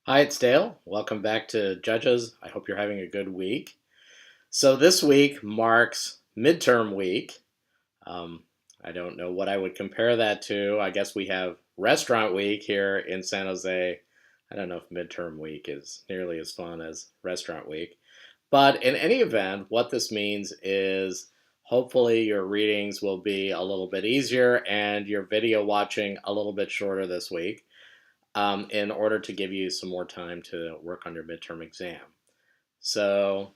Hi, it's Dale. Welcome back to Judges. I hope you're having a good week. So, this week marks midterm week. Um, I don't know what I would compare that to. I guess we have restaurant week here in San Jose. I don't know if midterm week is nearly as fun as restaurant week. But in any event, what this means is hopefully your readings will be a little bit easier and your video watching a little bit shorter this week in order to give you some more time to work on your midterm exam. So,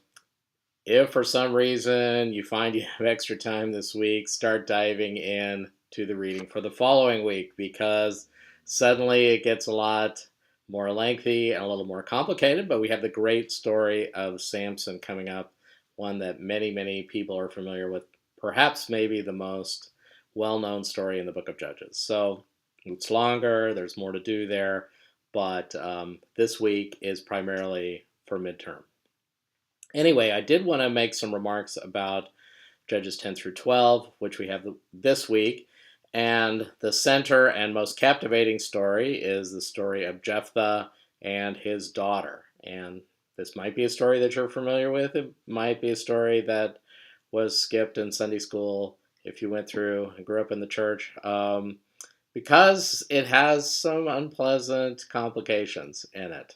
if for some reason you find you have extra time this week, start diving in to the reading for the following week because suddenly it gets a lot more lengthy and a little more complicated. But we have the great story of Samson coming up, one that many people are familiar with, perhaps maybe the most well known story in the book of Judges. So it's longer, there's more to do there, but this week is primarily for midterm. Anyway, I did want to make some remarks about Judges 10 through 12, which we have this week. And the center and most captivating story is the story of Jephthah and his daughter. And this might be a story that you're familiar with. It might be a story that was skipped in Sunday school if you went through and grew up in the church, because it has some unpleasant complications in it.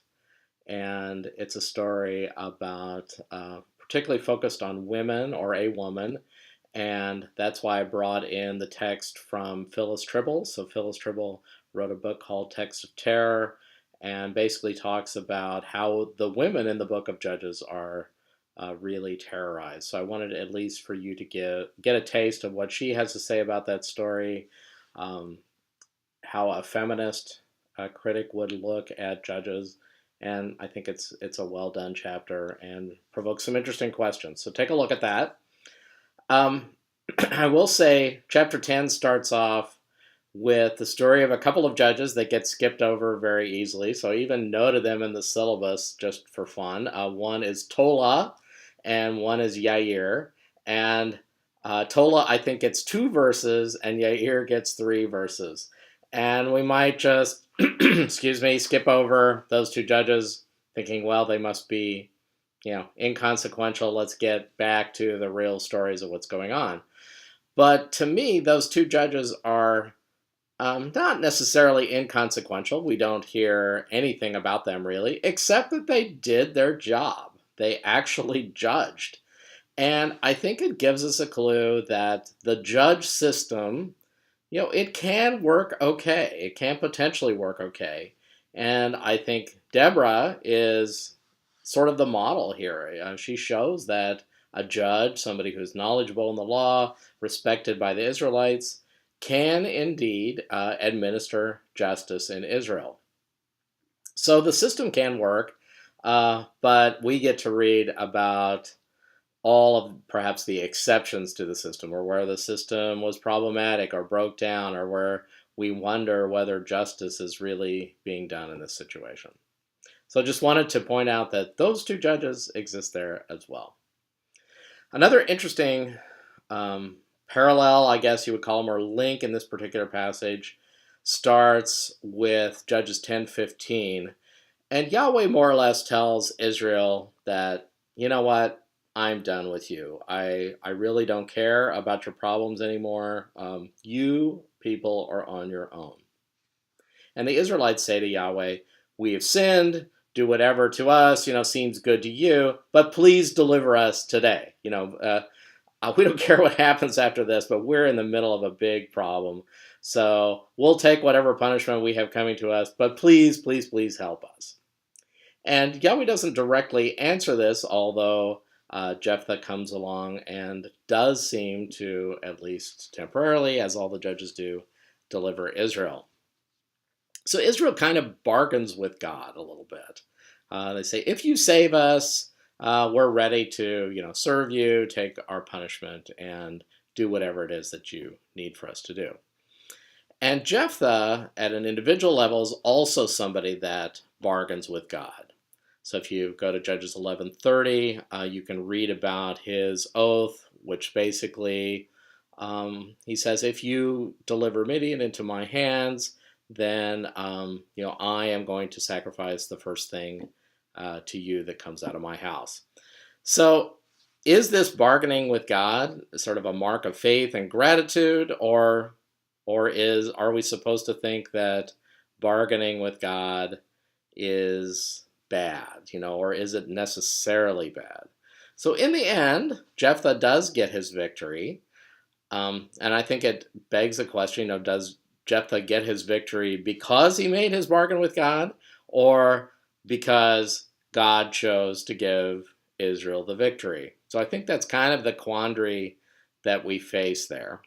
And it's a story about, particularly focused on women or a woman, and that's why I brought in the text from Phyllis Tribble. So Phyllis Tribble wrote a book called Text of Terror, and basically talks about how the women in the book of Judges are really terrorized. So I wanted at least for you to get a taste of what she has to say about that story, um, how a feminist critic would look at Judges, and I think it's a well done chapter and provokes some interesting questions. So take a look at that. Um, I will say chapter 10 starts off with the story of a couple of judges that get skipped over very easily. So I even noted them in the syllabus just for fun. One is Tola and one is Yair. And Tola, I think, gets 2 verses, and Yair gets 3 verses. And we might just, excuse me, skip over those 2 judges, thinking, well, they must be, inconsequential. Let's get back to the real stories of what's going on. But to me, those 2 judges are not necessarily inconsequential. We don't hear anything about them really, except that they did their job. They actually judged. And I think it gives us a clue that the judge system, it can work okay. It can potentially work okay. And I think Deborah is sort of the model here. She shows that a judge, somebody who's knowledgeable in the law, respected by the Israelites, can indeed administer justice in Israel. So the system can work, but we get to read about all of perhaps the exceptions to the system, or where the system was problematic or broke down, or where we wonder whether justice is really being done in this situation. So just wanted to point out that those 2 judges exist there as well. Another interesting parallel, I guess you would call them, or link in this particular passage, starts with Judges 10:15. And Yahweh more or less tells Israel that, you know what, I'm done with you. I really don't care about your problems anymore. You people are on your own. And the Israelites say to Yahweh, we have sinned, do whatever to us, seems good to you, but please deliver us today. We don't care what happens after this, but we're in the middle of a big problem. So we'll take whatever punishment we have coming to us, but please help us. And Yahweh doesn't directly answer this, although Jephthah comes along and does seem to, at least temporarily, as all the judges do, deliver Israel. So Israel kind of bargains with God a little bit. They say, if you save us, we're ready to, serve you, take our punishment, and do whatever it is that you need for us to do. And Jephthah, at an individual level, is also somebody that bargains with God. So if you go to Judges 11:30, you can read about his oath, which basically he says, if you deliver Midian into my hands, then I am going to sacrifice the first thing to you that comes out of my house. So, is this bargaining with God sort of a mark of faith and gratitude, or are we supposed to think that bargaining with God is bad, or is it necessarily bad? So in the end, Jephthah does get his victory, and I think it begs the question: does Jephthah get his victory because he made his bargain with God, or because God chose to give Israel the victory? So I think that's kind of the quandary that we face there.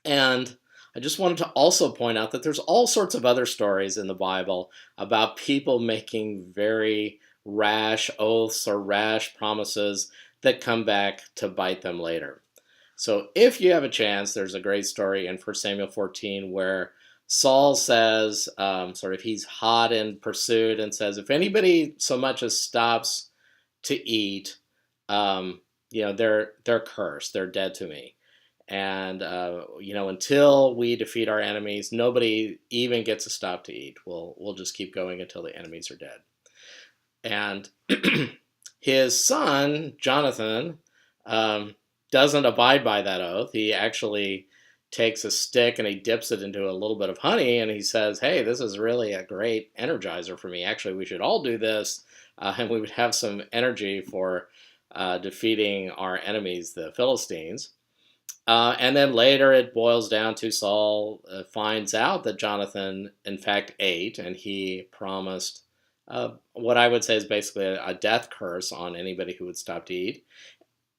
And I just wanted to also point out that there's all sorts of other stories in the Bible about people making very rash oaths or rash promises that come back to bite them later. So if you have a chance, there's a great story in 1 Samuel 14 where Saul says, sort of, he's hot in pursuit and says, if anybody so much as stops to eat, they're cursed, they're dead to me. And until we defeat our enemies, nobody even gets to stop to eat. We'll just keep going until the enemies are dead. And his son Jonathan doesn't abide by that oath. He actually takes a stick and he dips it into a little bit of honey, and he says, "Hey, this is really a great energizer for me. Actually, we should all do this, and we would have some energy for defeating our enemies, the Philistines." And then later it boils down to Saul finds out that Jonathan, in fact, ate, and he promised what I would say is basically a death curse on anybody who would stop to eat.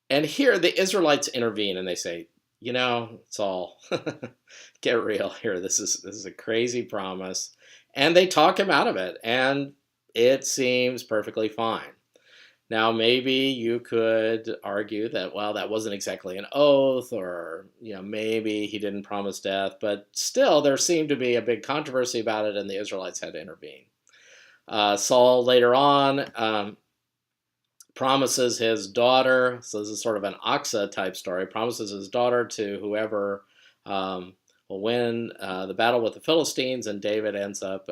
And here the Israelites intervene and they say, Saul, get real here. This is a crazy promise. And they talk him out of it, and it seems perfectly fine. Now, maybe you could argue that, well, that wasn't exactly an oath, or, maybe he didn't promise death, but still, there seemed to be a big controversy about it, and the Israelites had to intervene. Saul later on promises his daughter, so this is sort of an Oxa type story, promises his daughter to whoever will win the battle with the Philistines, and David ends up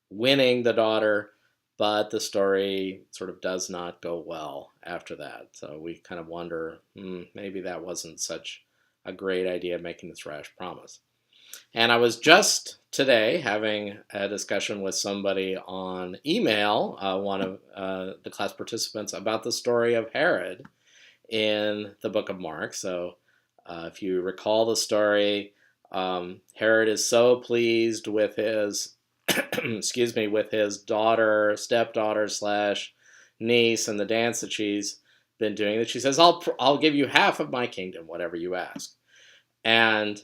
winning the daughter. But the story sort of does not go well after that. So we kind of wonder, maybe that wasn't such a great idea, making this rash promise. And I was just today having a discussion with somebody on email, one of the class participants, about the story of Herod in the book of Mark. So if you recall the story, Herod is so pleased with his with his stepdaughter / niece, and the dance that she's been doing, that she says, I'll give you half of my kingdom, whatever you ask. And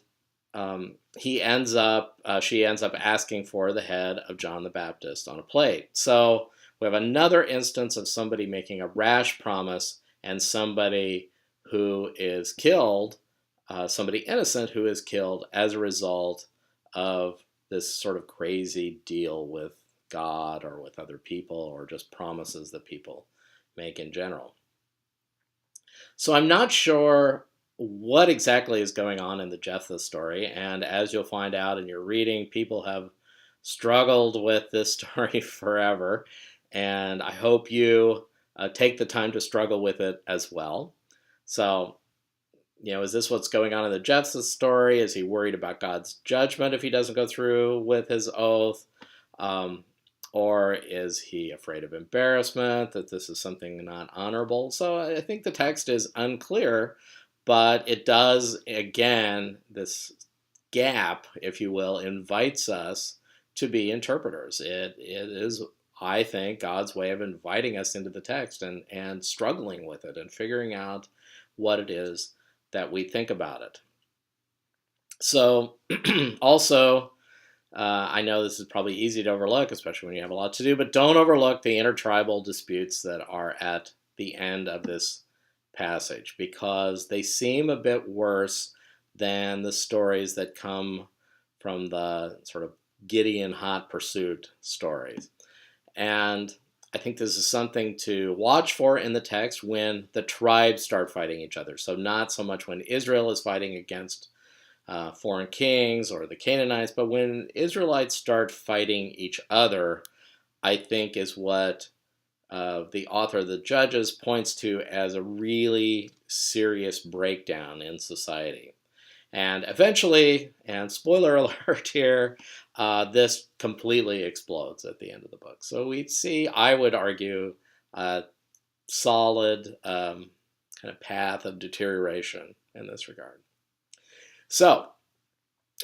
she ends up asking for the head of John the Baptist on a plate. So we have another instance of somebody making a rash promise, and somebody who is killed, somebody innocent who is killed as a result of this sort of crazy deal with God or with other people, or just promises that people make in general. So I'm not sure what exactly is going on in the Jephthah story, and as you'll find out in your reading, people have struggled with this story forever, and I hope you take the time to struggle with it as well. So, is this what's going on in the Jephthah story? Is he worried about God's judgment if he doesn't go through with his oath? Or is he afraid of embarrassment, that this is something not honorable? So I think the text is unclear, but it does, again, this gap, if you will, invites us to be interpreters. It is, I think, God's way of inviting us into the text and struggling with it and figuring out what it is that we think about it. So also, I know this is probably easy to overlook, especially when you have a lot to do, but don't overlook the intertribal disputes that are at the end of this passage, because they seem a bit worse than the stories that come from the sort of Gideon hot pursuit stories. And I think this is something to watch for in the text when the tribes start fighting each other. So not so much when Israel is fighting against foreign kings or the Canaanites, but when Israelites start fighting each other, I think is what the author of the Judges points to as a really serious breakdown in society. And eventually, and spoiler alert here, this completely explodes at the end of the book. So we see, I would argue, a solid kind of path of deterioration in this regard. So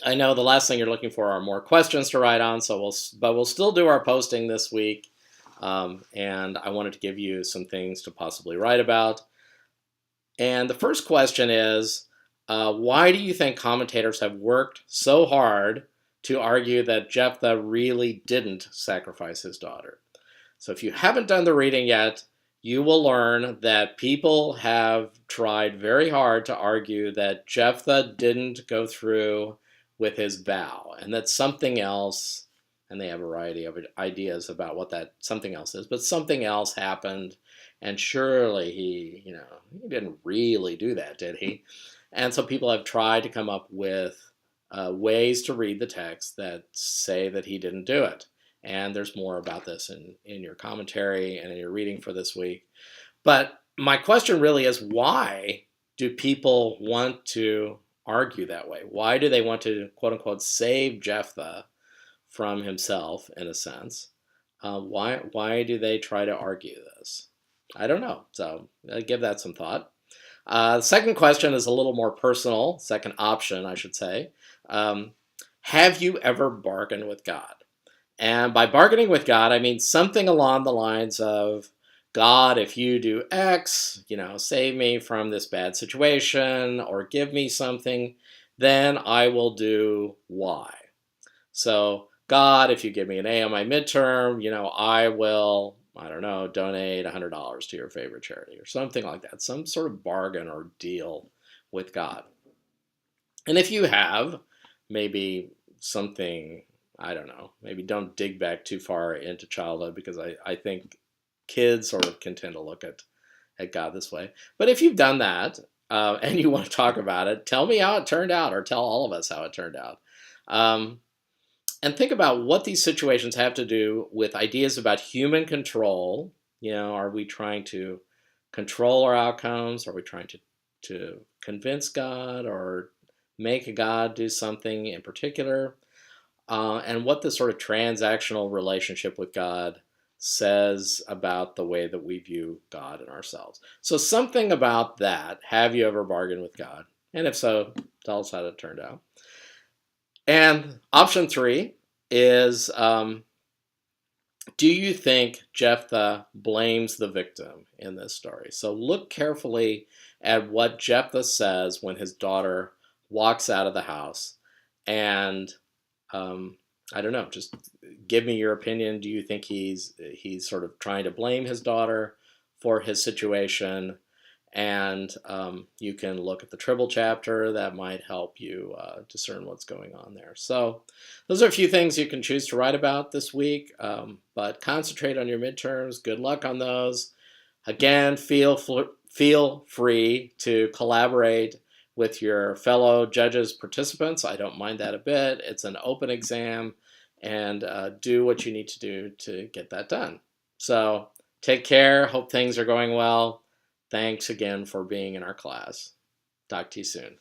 I know the last thing you're looking for are more questions to write on, but we'll still do our posting this week. And I wanted to give you some things to possibly write about. And the first question is, why do you think commentators have worked so hard to argue that Jephthah really didn't sacrifice his daughter? So if you haven't done the reading yet, you will learn that people have tried very hard to argue that Jephthah didn't go through with his vow, and that something else, and they have a variety of ideas about what that something else is, but something else happened, and surely he didn't really do that, did he? And so people have tried to come up with ways to read the text that say that he didn't do it. And there's more about this in your commentary and in your reading for this week. But my question really is, why do people want to argue that way? Why do they want to, quote unquote, save Jephthah from himself, in a sense? Why do they try to argue this? I don't know. So give that some thought. The second question is a little more personal, second option, I should say. Have you ever bargained with God? And by bargaining with God, I mean something along the lines of, God, if you do X, save me from this bad situation or give me something, then I will do Y. So, God, if you give me an A on my midterm, I will, I don't know, donate $100 to your favorite charity or something like that. Some sort of bargain or deal with God. And if you have, maybe something, I don't know, maybe don't dig back too far into childhood, because I think kids sort of can tend to look at God this way. But if you've done that and you want to talk about it, tell me how it turned out, or tell all of us how it turned out. And think about what these situations have to do with ideas about human control. Are we trying to control our outcomes? Are we trying to convince God or make God do something in particular? And what the sort of transactional relationship with God says about the way that we view God and ourselves. So something about that. Have you ever bargained with God? And if so, tell us how it turned out. And option 3 is, do you think Jephthah blames the victim in this story? So look carefully at what Jephthah says when his daughter walks out of the house. And I don't know, just give me your opinion. Do you think he's sort of trying to blame his daughter for his situation? And you can look at the Tribble chapter. That might help you discern what's going on there. So those are a few things you can choose to write about this week, but concentrate on your midterms. Good luck on those. Again, feel free to collaborate with your fellow Judges participants. I don't mind that a bit. It's an open exam, and do what you need to do to get that done. So take care. Hope things are going well. Thanks again for being in our class. Talk to you soon.